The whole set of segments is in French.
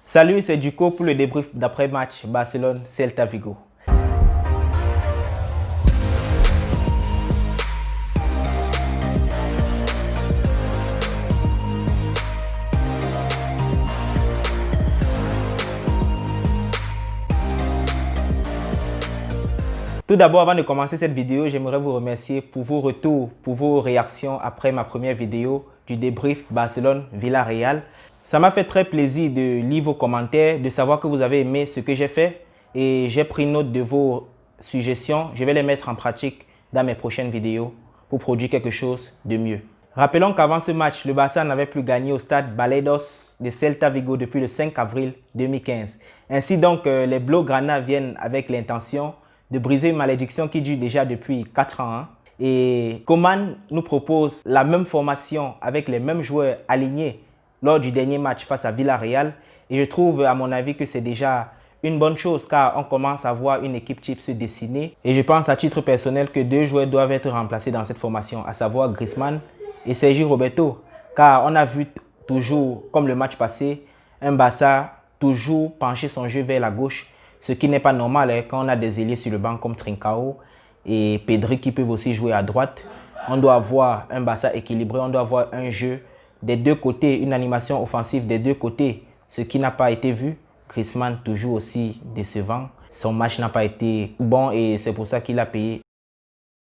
Salut, c'est Duco pour le débrief d'après-match Barcelone-Celta Vigo. Tout d'abord, avant de commencer cette vidéo, j'aimerais vous remercier pour vos retours, pour vos réactions après ma première vidéo du débrief Barcelone-Villarreal. Ça m'a fait très plaisir de lire vos commentaires, de savoir que vous avez aimé ce que j'ai fait et j'ai pris note de vos suggestions. Je vais les mettre en pratique dans mes prochaines vidéos pour produire quelque chose de mieux. Rappelons qu'avant ce match, le Barça n'avait plus gagné au stade Balaidos de Celta Vigo depuis le 5 avril 2015. Ainsi donc, les Blaugrana viennent avec l'intention de briser une malédiction qui dure déjà depuis 4 ans. Et Koeman nous propose la même formation avec les mêmes joueurs alignés lors du dernier match face à Villarreal. Et je trouve, à mon avis, que c'est déjà une bonne chose car on commence à voir une équipe type se dessiner. Et je pense à titre personnel que 2 joueurs doivent être remplacés dans cette formation, à savoir Griezmann et Sergi Roberto. Car on a vu toujours, comme le match passé, un Barça toujours pencher son jeu vers la gauche. Ce qui n'est pas normal quand on a des ailiers sur le banc comme Trincao et Pedri qui peuvent aussi jouer à droite. On doit avoir un Barça équilibré, on doit avoir un jeu des deux côtés, une animation offensive des deux côtés, ce qui n'a pas été vu. Griezmann toujours aussi décevant. Son match n'a pas été bon et c'est pour ça qu'il a payé.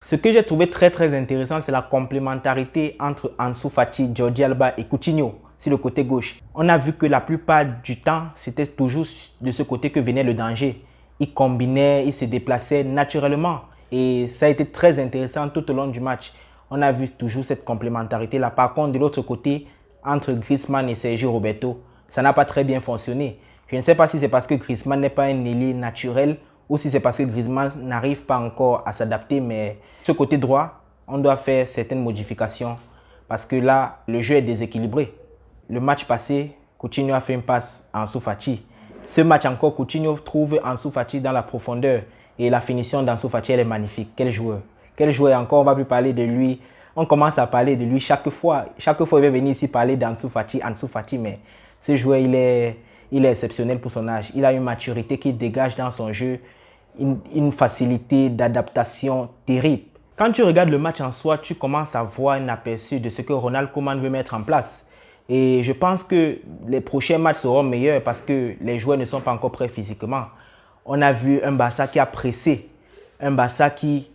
Ce que j'ai trouvé très intéressant, c'est la complémentarité entre Ansu Fati, Jordi Alba et Coutinho sur le côté gauche. On a vu que la plupart du temps, c'était toujours de ce côté que venait le danger. Ils combinaient, ils se déplaçaient naturellement et ça a été très intéressant tout au long du match. On a vu toujours cette complémentarité-là. Par contre, de l'autre côté, entre Griezmann et Sergi Roberto, ça n'a pas très bien fonctionné. Je ne sais pas si c'est parce que Griezmann n'est pas un ailier naturel ou si c'est parce que Griezmann n'arrive pas encore à s'adapter. Mais ce côté droit, on doit faire certaines modifications parce que là, le jeu est déséquilibré. Le match passé, Coutinho a fait une passe à Ansu Fati. Ce match encore, Coutinho trouve Ansu Fati dans la profondeur et la finition d'Ansu Fati, elle est magnifique. Quel joueur! Quel joueur encore, on ne va plus parler de lui. On commence à parler de lui chaque fois. Chaque fois, il va venir ici parler d'Ansu Fati, mais ce joueur, il est exceptionnel pour son âge. Il a une maturité qui dégage dans son jeu, une facilité d'adaptation terrible. Quand tu regardes le match en soi, tu commences à voir un aperçu de ce que Ronald Koeman veut mettre en place. Et je pense que les prochains matchs seront meilleurs parce que les joueurs ne sont pas encore prêts physiquement. On a vu un Barça qui a pressé, un Barça qui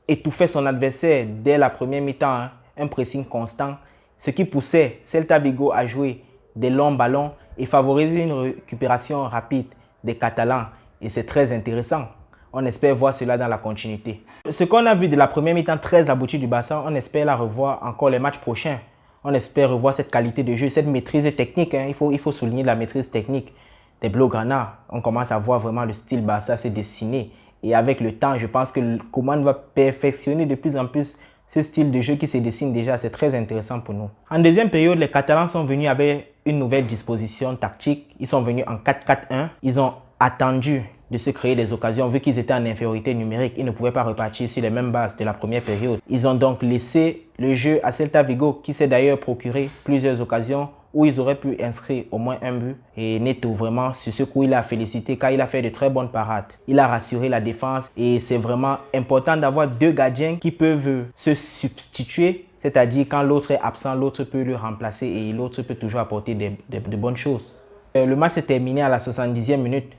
étouffait son adversaire dès la première mi-temps, un pressing constant, ce qui poussait Celta Vigo à jouer des longs ballons et favoriser une récupération rapide des Catalans. Et c'est très intéressant. On espère voir cela dans la continuité. Ce qu'on a vu de la première mi-temps très aboutie du Barça, on espère la revoir encore les matchs prochains. On espère revoir cette qualité de jeu, cette maîtrise technique. Il faut souligner la maîtrise technique des Blaugrana. On commence à voir vraiment le style Barça se dessiner. Et avec le temps, je pense que Koeman va perfectionner de plus en plus ce style de jeu qui se dessine déjà. C'est très intéressant pour nous. En deuxième période, les Catalans sont venus avec une nouvelle disposition tactique. Ils sont venus en 4-4-1. Ils ont attendu de se créer des occasions vu qu'ils étaient en infériorité numérique. Ils ne pouvaient pas repartir sur les mêmes bases de la première période. Ils ont donc laissé le jeu à Celta Vigo qui s'est d'ailleurs procuré plusieurs occasions où ils auraient pu inscrire au moins un but. Et Neto, vraiment, sur ce coup, il a félicité car il a fait de très bonnes parades. Il a rassuré la défense et c'est vraiment important d'avoir 2 gardiens qui peuvent se substituer. C'est-à-dire quand l'autre est absent, l'autre peut le remplacer et l'autre peut toujours apporter de bonnes choses. Le match s'est terminé à la 70e minute.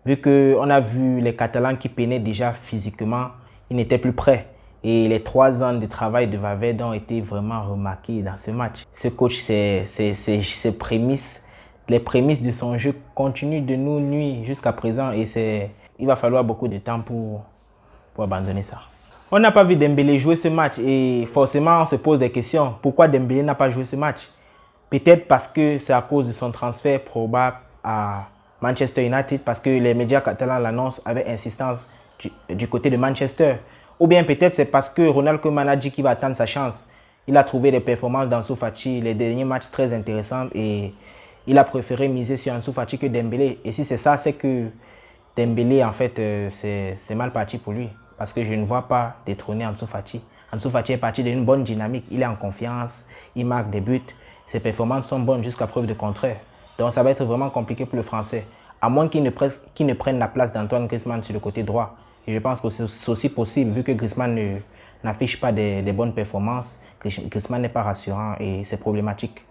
Vu qu'on a vu les Catalans qui peinaient déjà physiquement, ils n'étaient plus prêts. Et les 3 ans de travail de Valverde ont été vraiment remarqués dans ce match. Ce coach, les prémices de son jeu continuent de nous nuire jusqu'à présent. Et il va falloir beaucoup de temps pour abandonner ça. On n'a pas vu Dembélé jouer ce match et forcément on se pose des questions. Pourquoi Dembélé n'a pas joué ce match? Peut-être parce que c'est à cause de son transfert probable à Manchester United, parce que les médias catalans l'annoncent avec insistance du côté de Manchester. Ou bien peut-être c'est parce que Ronald Koeman a dit qu'il va attendre sa chance. Il a trouvé des performances d'Ansu Fati, les derniers matchs très intéressantes et il a préféré miser sur Ansu Fati que Dembélé. Et si c'est ça, c'est que Dembélé, en fait, c'est mal parti pour lui. Parce que je ne vois pas détrôner Ansu Fati. Ansu Fati est parti d'une bonne dynamique. Il est en confiance, il marque des buts. Ses performances sont bonnes jusqu'à preuve de contraire. Donc ça va être vraiment compliqué pour le Français. À moins qu'il ne prenne la place d'Antoine Griezmann sur le côté droit. Et je pense que c'est aussi possible vu que Griezmann n'affiche pas des bonnes performances. Griezmann n'est pas rassurant et c'est problématique.